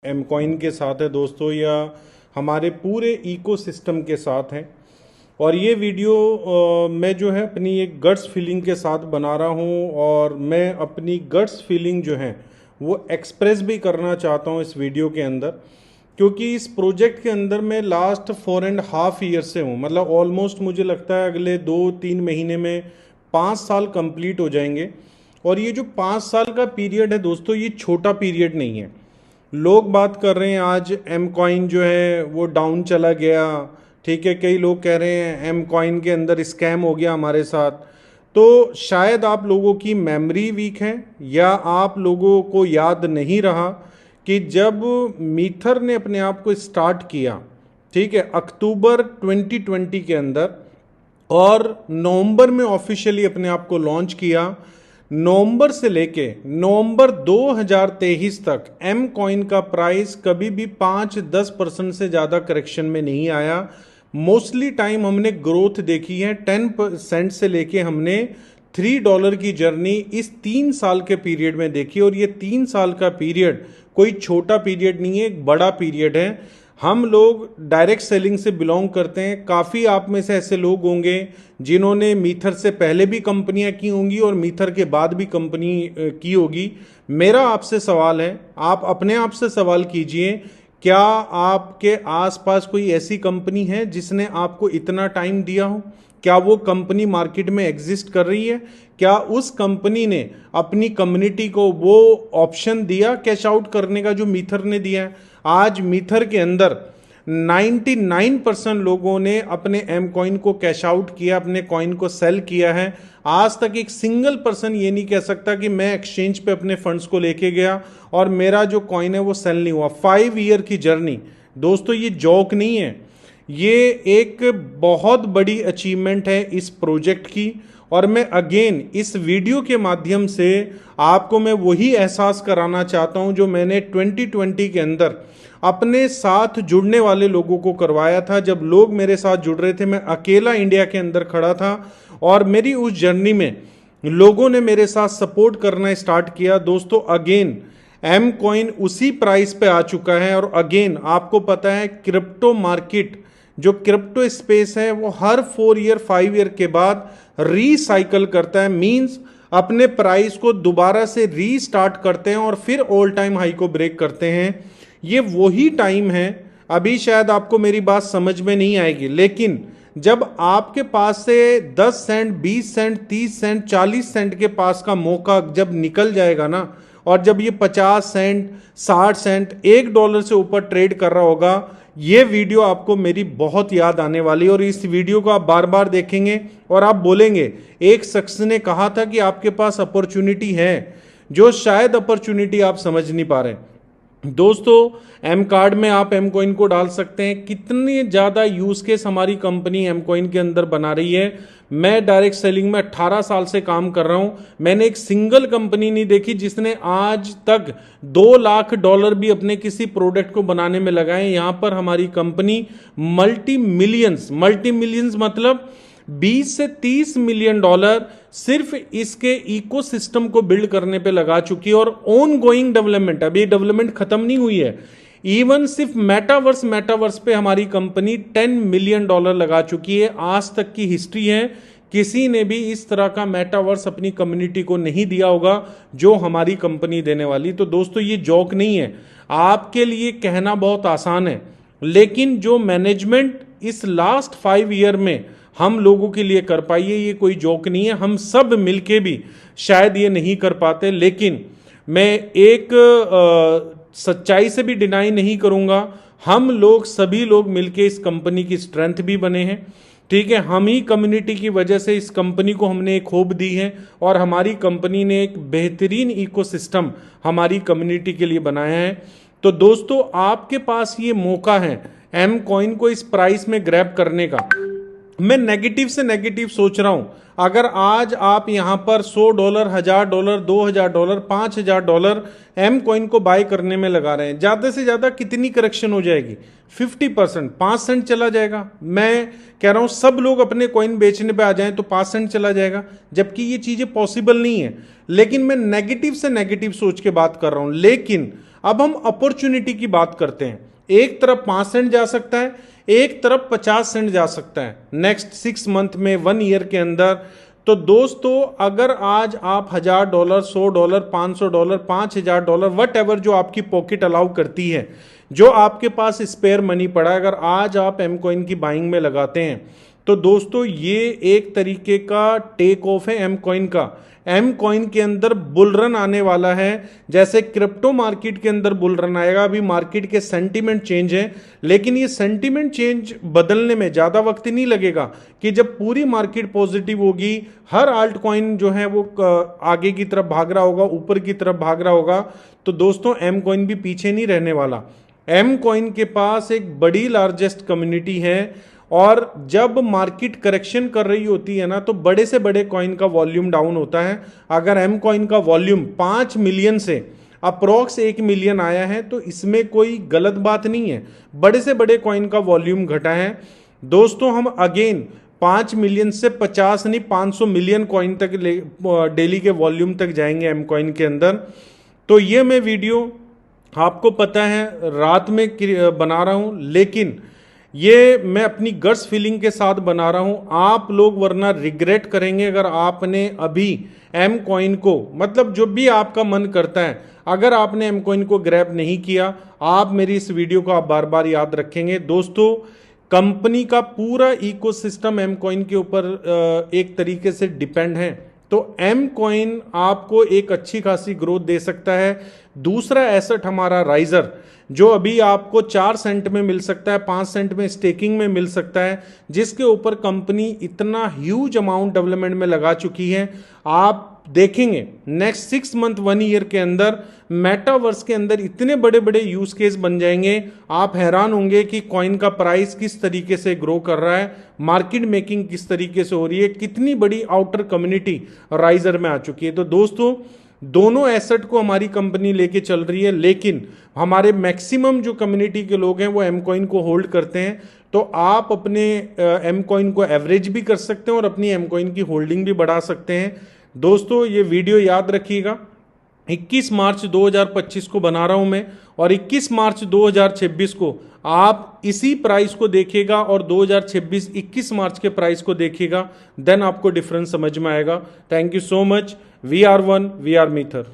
M coin के साथ है दोस्तों, या हमारे पूरे इकोसिस्टम के साथ हैं। और ये वीडियो मैं जो है अपनी एक गट्स फीलिंग के साथ बना रहा हूँ, और मैं अपनी गट्स फीलिंग जो है वो एक्सप्रेस भी करना चाहता हूँ इस वीडियो के अंदर, क्योंकि इस प्रोजेक्ट के अंदर मैं लास्ट 4.5 ईयर से हूँ। मतलब ऑलमोस्ट मुझे लगता है अगले 2-3 महीने में 5 साल कंप्लीट हो जाएंगे। और ये जो 5 साल का पीरियड है दोस्तों, ये छोटा पीरियड नहीं है। लोग बात कर रहे हैं आज एम कॉइन जो है वो डाउन चला गया, ठीक है। कई लोग कह रहे हैं एम कॉइन के अंदर स्कैम हो गया हमारे साथ। तो शायद आप लोगों की मेमोरी वीक है, या आप लोगों को याद नहीं रहा कि जब मीथर ने अपने आप को स्टार्ट किया, ठीक है, अक्टूबर 2020 के अंदर, और नवंबर में ऑफिशियली अपने आप को लॉन्च किया। नवंबर से लेके नवंबर 2023 तक एम कॉइन का प्राइस कभी भी 5-10% से ज़्यादा करेक्शन में नहीं आया। मोस्टली टाइम हमने ग्रोथ देखी है। 10% से लेके हमने $3 की जर्नी इस 3 साल के पीरियड में देखी। और ये 3 साल का पीरियड कोई छोटा पीरियड नहीं है, एक बड़ा पीरियड है। हम लोग डायरेक्ट सेलिंग से बिलोंग करते हैं। काफ़ी आप में से ऐसे लोग होंगे जिन्होंने मीथर से पहले भी कंपनियां की होंगी और मीथर के बाद भी कंपनी की होगी। मेरा आपसे सवाल है, आप अपने आप से सवाल कीजिए, क्या आपके आसपास कोई ऐसी कंपनी है जिसने आपको इतना टाइम दिया हो? क्या वो कंपनी मार्केट में एग्जिस्ट कर रही है? क्या उस कंपनी ने अपनी कम्युनिटी को वो ऑप्शन दिया कैश आउट करने का जो मीथर ने दिया है? आज मीथर के अंदर 99% लोगों ने अपने एम कॉइन को कैश आउट किया, अपने कॉइन को सेल किया है। आज तक एक सिंगल पर्सन ये नहीं कह सकता कि मैं एक्सचेंज पे अपने फंड्स को लेके गया और मेरा जो कॉइन है वो सेल नहीं हुआ। 5 ईयर की जर्नी दोस्तों, ये जॉक नहीं है, ये एक बहुत बड़ी अचीवमेंट है इस प्रोजेक्ट की। और मैं अगेन इस वीडियो के माध्यम से आपको मैं वही एहसास कराना चाहता हूं जो मैंने 2020 के अंदर अपने साथ जुड़ने वाले लोगों को करवाया था। जब लोग मेरे साथ जुड़ रहे थे, मैं अकेला इंडिया के अंदर खड़ा था, और मेरी उस जर्नी में लोगों ने मेरे साथ सपोर्ट करना स्टार्ट किया। दोस्तों अगेन एम कॉइन उसी प्राइस पे आ चुका है। और अगेन आपको पता है क्रिप्टो मार्केट, जो क्रिप्टो स्पेस है, वो हर 4 ईयर 5 ईयर के बाद रीसाइकल करता है। मींस अपने प्राइस को दोबारा से रीस्टार्ट करते हैं और फिर ऑल टाइम हाई को ब्रेक करते हैं। ये वही टाइम है। अभी शायद आपको मेरी बात समझ में नहीं आएगी, लेकिन जब आपके पास से 10 सेंट, 20 सेंट, 30 सेंट, 40 सेंट के पास का मौका जब निकल जाएगा ना, और जब ये 50 सेंट, 60 सेंट, $1 से ऊपर ट्रेड कर रहा होगा, ये वीडियो आपको मेरी बहुत याद आने वाली है। और इस वीडियो को आप बार बार देखेंगे और आप बोलेंगे, एक शख्स ने कहा था कि आपके पास अपॉर्चुनिटी है, जो शायद अपॉर्चुनिटी आप समझ नहीं पा रहे। दोस्तों एम कार्ड में आप एम कॉइन को डाल सकते हैं। कितनी ज़्यादा यूज केस हमारी कंपनी एम कॉइन के अंदर बना रही है। मैं डायरेक्ट सेलिंग में 18 साल से काम कर रहा हूं। मैंने एक सिंगल कंपनी नहीं देखी जिसने आज तक $2 लाख भी अपने किसी प्रोडक्ट को बनाने में लगाए। यहां पर हमारी कंपनी मल्टी मिलियंस मतलब 20 से 30 मिलियन डॉलर सिर्फ इसके इकोसिस्टम को बिल्ड करने पे लगा चुकी है। और ऑन गोइंग डेवलपमेंट, अभी डेवलपमेंट खत्म नहीं हुई है। इवन सिर्फ मेटावर्स पे हमारी कंपनी $10 मिलियन लगा चुकी है। आज तक की हिस्ट्री है, किसी ने भी इस तरह का मेटावर्स अपनी कम्युनिटी को नहीं दिया होगा जो हमारी कंपनी देने वाली। तो दोस्तों ये जॉक नहीं है, आपके लिए कहना बहुत आसान है, लेकिन जो मैनेजमेंट इस लास्ट 5 ईयर में हम लोगों के लिए कर पाई है, ये कोई जोक नहीं है। हम सब मिलके भी शायद ये नहीं कर पाते, लेकिन मैं एक सच्चाई से भी डिनाई नहीं करूंगा, हम लोग सभी लोग मिलके इस कंपनी की स्ट्रेंथ भी बने हैं, ठीक है। हम ही कम्युनिटी की वजह से इस कंपनी को हमने एक होप दी है, और हमारी कंपनी ने एक बेहतरीन इकोसिस्टम हमारी कम्युनिटी के लिए बनाया है। तो दोस्तों आपके पास ये मौका है एम कॉइन को इस प्राइस में ग्रैब करने का। मैं नेगेटिव से नेगेटिव सोच रहा हूं। अगर आज आप यहां पर $100, $1000, $2000, $5000 एम कॉइन को बाय करने में लगा रहे हैं, ज्यादा से ज्यादा कितनी करेक्शन हो जाएगी? 50%, 5 सेंट चला जाएगा। मैं कह रहा हूं सब लोग अपने कॉइन बेचने पे आ जाएं तो 5 सेंट चला जाएगा, जबकि ये चीजें पॉसिबल नहीं है। लेकिन मैं नेगेटिव से नेगेटिव सोच के बात कर रहा हूं। लेकिन अब हम अपॉर्चुनिटी की बात करते हैं। एक तरफ 5 सेंट जा सकता है, एक तरफ 50 सेंट जा सकता है नेक्स्ट 6 मंथ में, 1 ईयर के अंदर। तो दोस्तों अगर आज आप $1000, $100, $500, $5000, वट एवर जो आपकी पॉकेट अलाउ करती है, जो आपके पास स्पेयर मनी पड़ा है, अगर आज आप एम कॉइन की बाइंग में लगाते हैं तो दोस्तों ये एक तरीके का टेक ऑफ है एम कॉइन का। एम कॉइन के अंदर बुल रन आने वाला है, जैसे क्रिप्टो मार्केट के अंदर बुल रन आएगा। अभी मार्केट के सेंटीमेंट चेंज है, लेकिन ये सेंटीमेंट चेंज बदलने में ज़्यादा वक्त नहीं लगेगा कि जब पूरी मार्केट पॉजिटिव होगी, हर आल्ट कॉइन जो है वो आगे की तरफ भाग रहा होगा, ऊपर की तरफ भाग रहा होगा, तो दोस्तों एम कॉइन भी पीछे नहीं रहने वाला। एम कॉइन के पास एक बड़ी लार्जेस्ट कम्युनिटी है, और जब मार्केट करेक्शन कर रही होती है ना, तो बड़े से बड़े कॉइन का वॉल्यूम डाउन होता है। अगर एम कॉइन का वॉल्यूम 5 मिलियन से अप्रोक्स 1 मिलियन आया है तो इसमें कोई गलत बात नहीं है, बड़े से बड़े कॉइन का वॉल्यूम घटा है। दोस्तों हम अगेन 5 मिलियन से 50 नहीं 500 मिलियन कॉइन तक डेली के वॉल्यूम तक जाएंगे एम कॉइन के अंदर। तो ये मैं वीडियो आपको पता है रात में बना रहा हूँ, लेकिन ये मैं अपनी गट्स फीलिंग के साथ बना रहा हूँ। आप लोग वरना रिग्रेट करेंगे अगर आपने अभी एम कॉइन को, मतलब जो भी आपका मन करता है, अगर आपने एम कॉइन को ग्रैब नहीं किया, आप मेरी इस वीडियो को आप बार बार याद रखेंगे। दोस्तों कंपनी का पूरा इकोसिस्टम एम कॉइन के ऊपर एक तरीके से डिपेंड है, तो एम कॉइन आपको एक अच्छी खासी ग्रोथ दे सकता है। दूसरा एसेट हमारा राइजर, जो अभी आपको 4 सेंट में मिल सकता है, 5 सेंट में स्टेकिंग में मिल सकता है, जिसके ऊपर कंपनी इतना ह्यूज अमाउंट डेवलपमेंट में लगा चुकी है। आप देखेंगे नेक्स्ट 6 मंथ 1 ईयर के अंदर मेटावर्स के अंदर इतने बड़े बड़े यूज केस बन जाएंगे, आप हैरान होंगे कि कॉइन का प्राइस किस तरीके से ग्रो कर रहा है, मार्केट मेकिंग किस तरीके से हो रही है, कितनी बड़ी आउटर कम्युनिटी राइजर में आ चुकी है। तो दोस्तों दोनों एसेट को हमारी कंपनी लेके चल रही है, लेकिन हमारे मैक्सिमम जो कम्युनिटी के लोग हैं वो एम कॉइन को होल्ड करते हैं। तो आप अपने एम कॉइन को एवरेज भी कर सकते हैं और अपनी एम कॉइन की होल्डिंग भी बढ़ा सकते हैं। दोस्तों ये वीडियो याद रखिएगा, 21 मार्च 2025 को बना रहा हूं मैं, और 21 मार्च 2026 को आप इसी प्राइस को देखिएगा और 2026 21 मार्च के प्राइस को देखिएगा, देन आपको डिफरेंस समझ में आएगा। Thank you so much. We are one, we are मीथर।